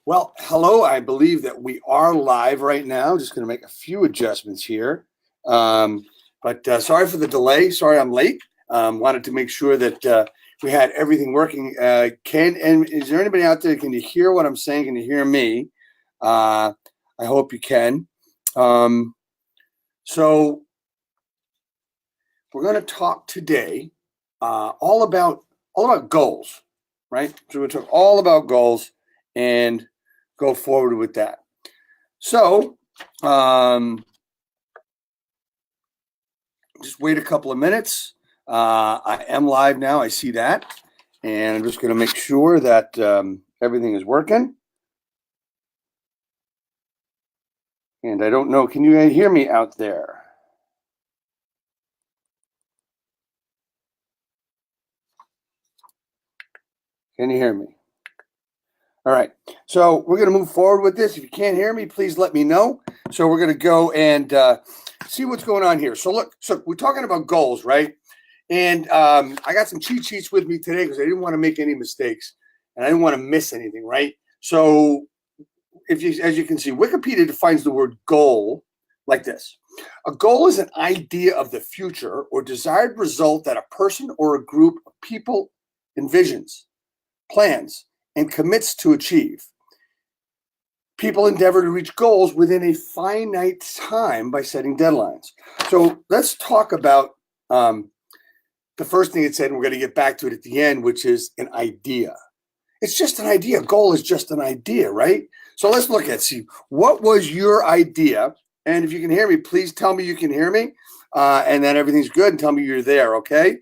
Well, hello. I believe that we are live right now. Just going to make a few adjustments here. But sorry for the delay. Sorry I'm late. Wanted to make sure that we had everything working. And is there anybody out there? Can you hear what I'm saying? Can you hear me? I hope you can. So we're going to talk today all about goals, right? So we're going to talk all about goals and go forward with that. So just wait a couple of minutes. I am live now. I see that. And I'm just going to make sure that everything is working. And I don't know, can you hear me out there? Can you hear me? All right, so we're going to move forward with this. If you can't hear me, please let me know. So we're going to go and see what's going on here. So look, so we're talking about goals, right? And I got some cheat sheets with me today because I didn't want to make any mistakes and I didn't want to miss anything, right? So as you can see, Wikipedia defines the word goal like this. A goal is an idea of the future or desired result that a person or a group of people envisions, plans, and commits to achieve. People endeavor to reach goals within a finite time by setting deadlines. So let's talk about the first thing it said, and we're going to get back to it at the end, which is an idea. It's just an idea. Goal is just an idea, right? So let's look at, see, what was your idea? And if you can hear me, please tell me you can hear me, and then everything's good, and tell me you're there, okay?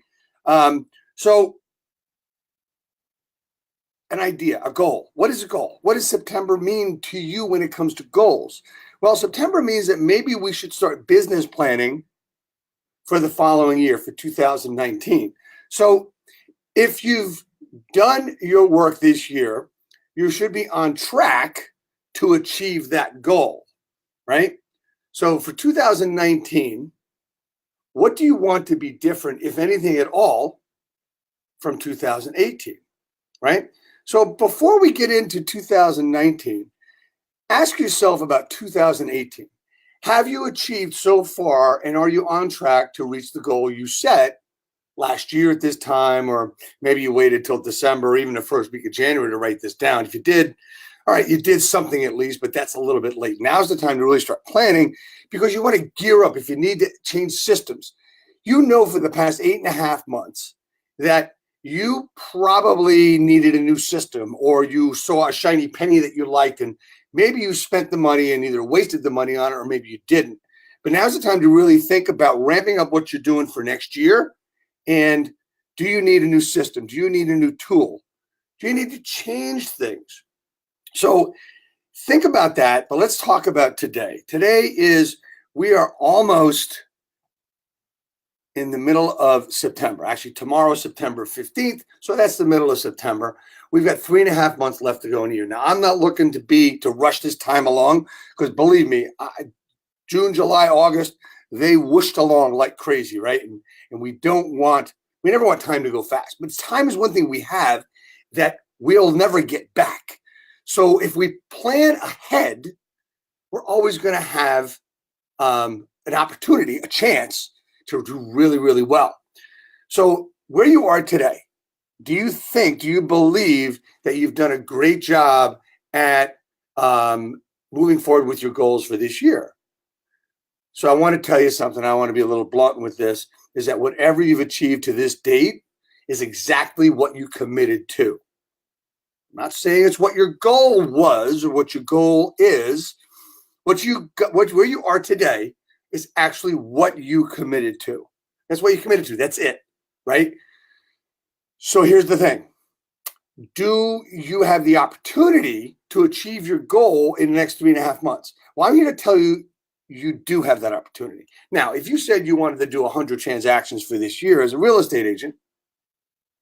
So an idea, a goal. What is a goal? What does September mean to you when it comes to goals? Well, September means that maybe we should start business planning for the following year, for 2019. So if you've done your work this year, you should be on track to achieve that goal, right? So for 2019, what do you want to be different, if anything at all, from 2018, right? So before we get into 2019, ask yourself about 2018. Have you achieved so far, and are you on track to reach the goal you set last year at this time, or maybe you waited till December or even the first week of January to write this down? If you did, all right, you did something at least, but that's a little bit late. Now's the time to really start planning because you want to gear up. If you need to change systems, you know for the past 8.5 months that you probably needed a new system, or you saw a shiny penny that you liked, and maybe you spent the money and either wasted the money on it or maybe you didn't. But now's the time to really think about ramping up what you're doing for next year. And do you need a new system? Do you need a new tool? Do you need to change things? So think about that, but let's talk about today. Today we are almost in the middle of September. Actually, tomorrow is September 15th, so that's the middle of September. We've got 3.5 months left to go in a year. Now, I'm not looking to rush this time along, because believe me, June, July, August, they whooshed along like crazy, right? And we never want time to go fast. But time is one thing we have that we'll never get back. So if we plan ahead, we're always going to have an opportunity, a chance to do really, really well. So where you are today, do you believe that you've done a great job at moving forward with your goals for this year? So I want to tell you something. I want to be a little blunt with this, is that whatever you've achieved to this date is exactly what you committed to. I'm not saying it's what your goal was or what your goal is. Where you are today is actually what you committed to. That's what you committed to. That's it, right? So here's the thing. Do you have the opportunity to achieve your goal in the next 3.5 months? Well, I'm here to tell you, you do have that opportunity. Now, if you said you wanted to do 100 transactions for this year as a real estate agent,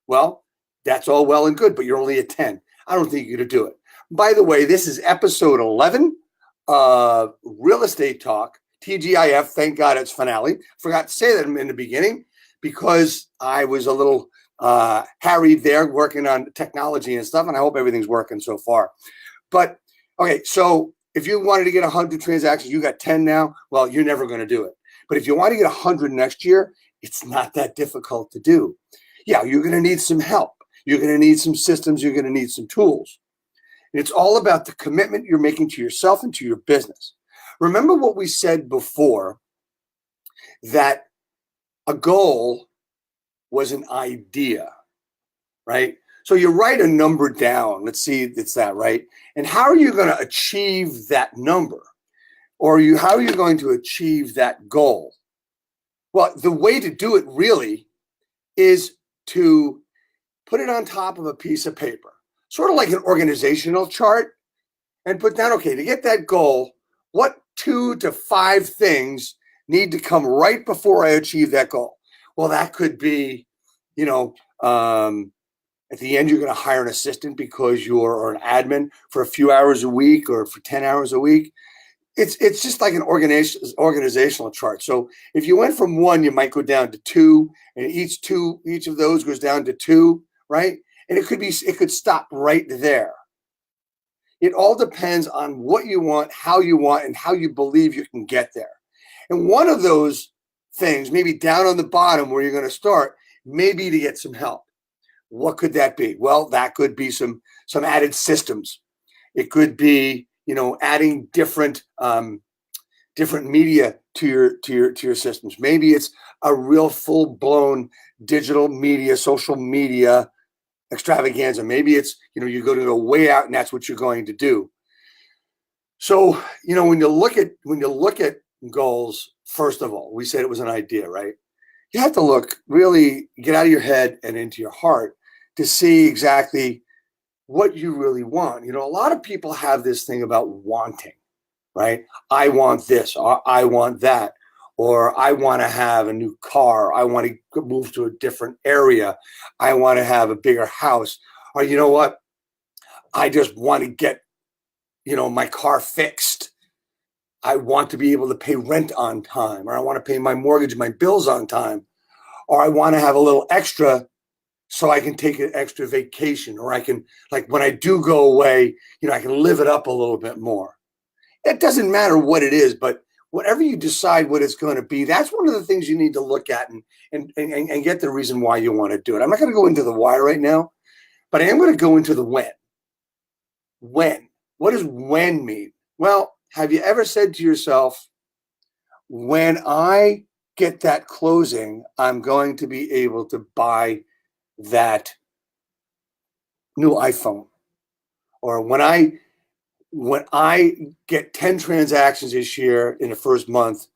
well, that's all well and good, but you're only at 10. I don't think you're going to do it. By the way, this is episode 11 of Real Estate Talk, TGIF. Thank God it's Fanale. Forgot to say that in the beginning because I was a little harried there working on technology and stuff, and I hope everything's working so far. But Okay, so if you wanted to get 100 transactions, you got 10 now, well, you're never going to do it. But if you want to get 100 next year, it's not that difficult to do. Yeah, you're going to need some help. You're going to need some systems. You're going to need some tools. And it's all about the commitment you're making to yourself and to your business. Remember what we said before, that a goal was an idea, right? So you write a number down. Let's see, it's that, right? And how are you going to achieve that number? Or how are you going to achieve that goal? Well, the way to do it really is to put it on top of a piece of paper, sort of like an organizational chart, and put down, okay, to get that goal, what 2 to 5 things need to come right before I achieve that goal? Well, that could be, at the end, you're going to hire an assistant because or an admin for a few hours a week or for 10 hours a week. It's just like an organizational chart. So if you went from 1, you might go down to 2, and each of those goes down to 2, right? And it could stop right there. It all depends on what you want, how you want, and how you believe you can get there. And one of those things, maybe down on the bottom where you're going to start, maybe to get some help. What could that be? Well, that could be some added systems. It could be, adding different media to your systems. Maybe it's a real full-blown digital media, social media extravaganza. Maybe it's, you go to go way out and that's what you're going to do. So, when you look at goals, first of all, we said it was an idea, right? You have to really get out of your head and into your heart to see exactly what you really want. A lot of people have this thing about wanting, right? I want this, or I want that, or I want to have a new car. I want to move to a different area. I want to have a bigger house. Or you know what? I just want to get, my car fixed. I want to be able to pay rent on time, or I want to pay my mortgage, my bills on time, or I want to have a little extra so I can take an extra vacation, or I can, like when I do go away, I can live it up a little bit more. It doesn't matter what it is, but whatever you decide what it's going to be, that's one of the things you need to look at and get the reason why you want to do it. I'm not going to go into the why right now, but I am going to go into the when. When? What does when mean? Well, have you ever said to yourself, when I get that closing, I'm going to be able to buy that new iPhone? Or when I get 10 transactions this year in the first month,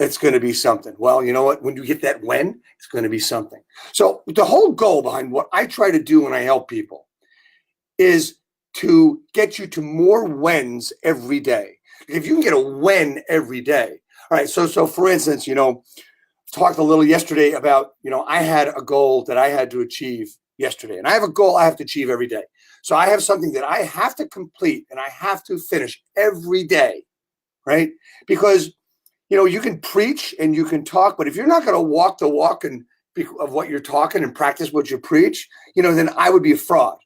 it's going to be something. Well, you know what? When you get that when, it's going to be something. So the whole goal behind what I try to do when I help people is to get you to more whens every day. If you can get a when every day. All right. So for instance, talked a little yesterday about, I had a goal that I had to achieve yesterday, and I have a goal I have to achieve every day. So I have something that I have to complete and I have to finish every day, right? Because, you can preach and you can talk, but if you're not going to walk the walk of what you're talking and practice what you preach, then I would be a fraud.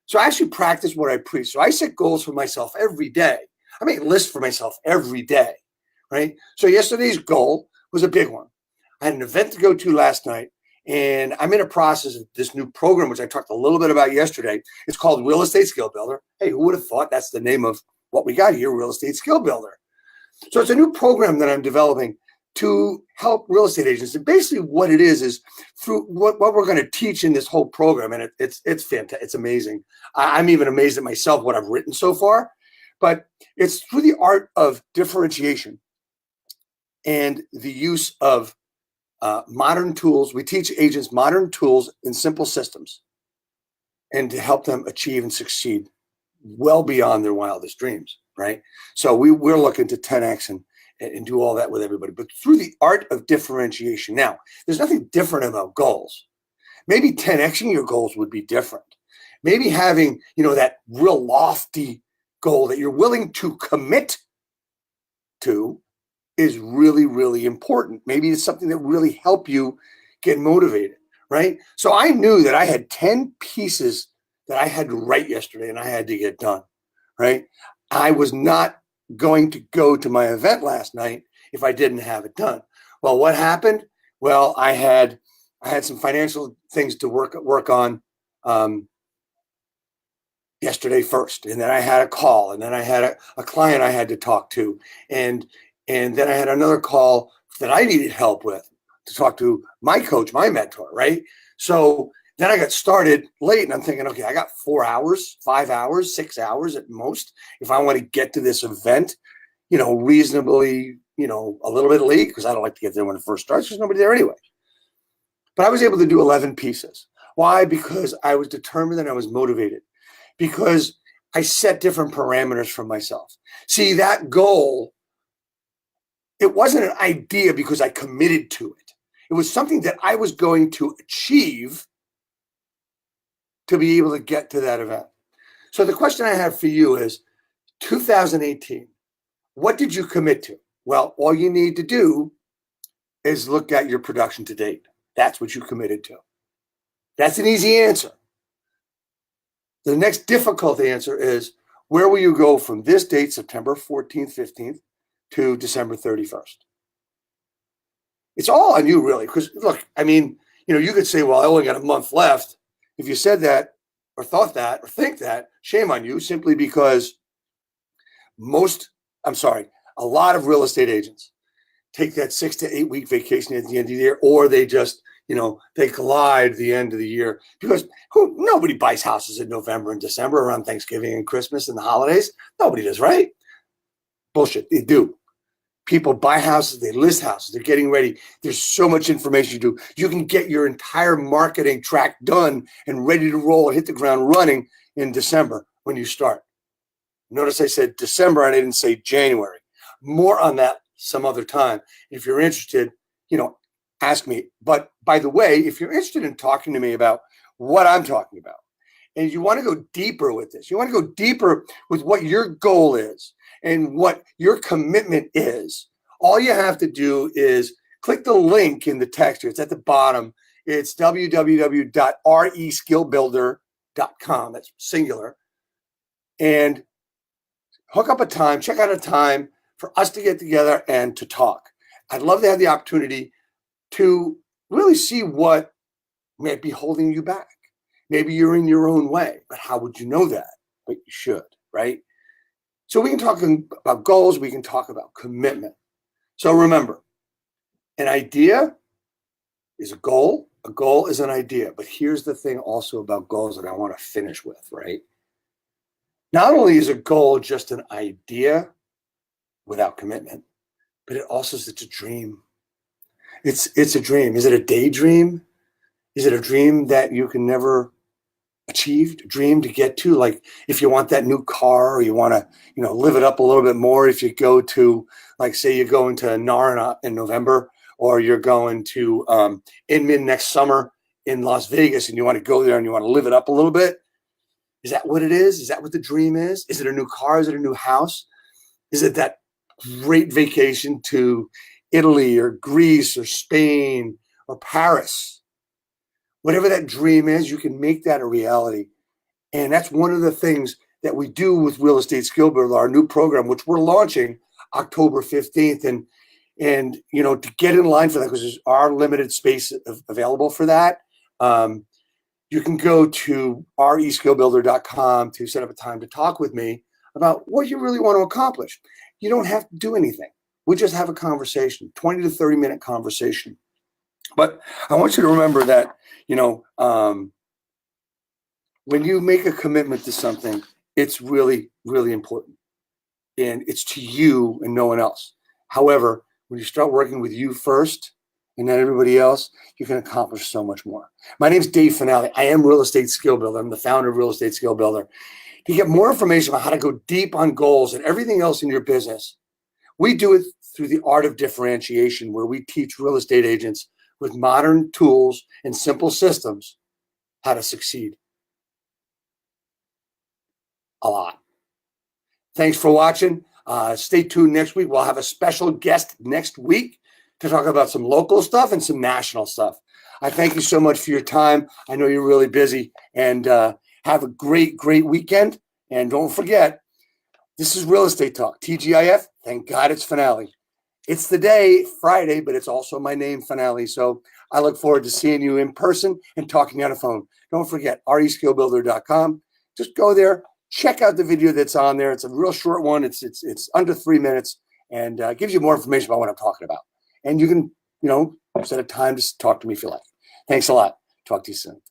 So I actually practice what I preach. So I set goals for myself every day. I make lists for myself every day, right? So yesterday's goal was a big one. I had an event to go to last night, and I'm in a process of this new program, which I talked a little bit about yesterday. It's called Real Estate Skill Builder. Hey, who would have thought that's the name of what we got here, Real Estate Skill Builder? So it's a new program that I'm developing to help real estate agents. And basically what it is through what we're going to teach in this whole program. And it's fantastic. It's amazing. I'm even amazed at myself, what I've written so far. But it's through the art of differentiation and the use of modern tools. We teach agents modern tools in simple systems and to help them achieve and succeed well beyond their wildest dreams, right? So we're looking to 10X and do all that with everybody, but through the art of differentiation. Now, there's nothing different about goals. Maybe 10Xing your goals would be different. Maybe having, that real lofty goal that you're willing to commit to is really, really important. Maybe it's something that really help you get motivated, right? So I knew that I had 10 pieces that I had to write yesterday and I had to get done, right? I was not going to go to my event last night if I didn't have it done. Well, what happened? Well, I had some financial things to work on yesterday first, and then I had a call, and then I had a client I had to talk to, and then I had another call that I needed help with to talk to my coach, my mentor, right? So then I got started late, and I'm thinking, okay, I got 4 hours, 5 hours, 6 hours at most if I want to get to this event, reasonably, a little bit late, because I don't like to get there when it first starts. There's nobody there anyway. But I was able to do 11 pieces. Why? Because I was determined and I was motivated, because I set different parameters for myself. See, that goal, it wasn't an idea because I committed to it. It was something that I was going to achieve to be able to get to that event. So the question I have for you is, 2018, what did you commit to? Well, all you need to do is look at your production to date. That's what you committed to. That's an easy answer. The next difficult answer is, where will you go from this date, September 14th, 15th, to December 31st? It's all on you, really, because look, I mean, you could say, well, I only got a month left. If you said that or thought that or think that, shame on you, simply because a lot of real estate agents take that 6 to 8 week vacation at the end of the year, or they just, they collide the end of the year, because nobody buys houses in November and December around Thanksgiving and Christmas and the holidays. Nobody does, right? Bullshit. They do. People buy houses, they list houses, they're getting ready. There's so much information you do. You can get your entire marketing track done and ready to roll and hit the ground running in December when you start. Notice I said December and I didn't say January. More on that some other time. If you're interested, ask me. But by the way, if you're interested in talking to me about what I'm talking about, and you want to go deeper with this, you want to go deeper with what your goal is and what your commitment is, all you have to do is click the link in the text here. It's at the bottom. It's www.reskillbuilder.com. That's singular. And hook up a time, check out a time for us to get together and to talk. I'd love to have the opportunity to really see what might be holding you back. Maybe you're in your own way, but how would you know that? But you should, right? So we can talk about goals. We can talk about commitment. So remember, an idea is a goal. A goal is an idea. But here's the thing also about goals that I want to finish with, right? Not only is a goal just an idea without commitment, but it also is, it's a dream. It's a dream. Is it a daydream? Is it a dream that you can never achieve? A dream to get to? Like if you want that new car, or you want to, live it up a little bit more. If you go to, like, say you're going to Nara in November, or you're going to Inman next summer in Las Vegas, and you want to go there and you want to live it up a little bit. Is that what it is? Is that what the dream is? Is it a new car? Is it a new house? Is it that great vacation to Italy or Greece or Spain or Paris? Whatever that dream is, you can make that a reality. And that's one of the things that we do with Real Estate Skill Builder, our new program, which we're launching October 15th. And to get in line for that, because there's our limited space available for that, you can go to reskillbuilder.com to set up a time to talk with me about what you really want to accomplish. You don't have to do anything. We just have a conversation, 20 to 30 minute conversation. But I want you to remember that, when you make a commitment to something, it's really, really important. And it's to you and no one else. However, when you start working with you first and then everybody else, you can accomplish so much more. My name is Dave Fanale. I am Real Estate Skill Builder. I'm the founder of Real Estate Skill Builder. To get more information about how to go deep on goals and everything else in your business, we do it through the art of differentiation, where we teach real estate agents with modern tools and simple systems how to succeed. A lot. Thanks for watching. Stay tuned next week. We'll have a special guest next week to talk about some local stuff and some national stuff. I thank you so much for your time. I know you're really busy, and have a great, great weekend. And don't forget, This is Real Estate Talk, TGIF. Thank God it's Fanale. It's the day, Friday, but it's also my name, Fanale. So I look forward to seeing you in person and talking on the phone. Don't forget, reskillbuilder.com. Just go there, check out the video that's on there. It's a real short one. It's under 3 minutes and gives you more information about what I'm talking about. And you can, set a time to talk to me if you like. Thanks a lot. Talk to you soon.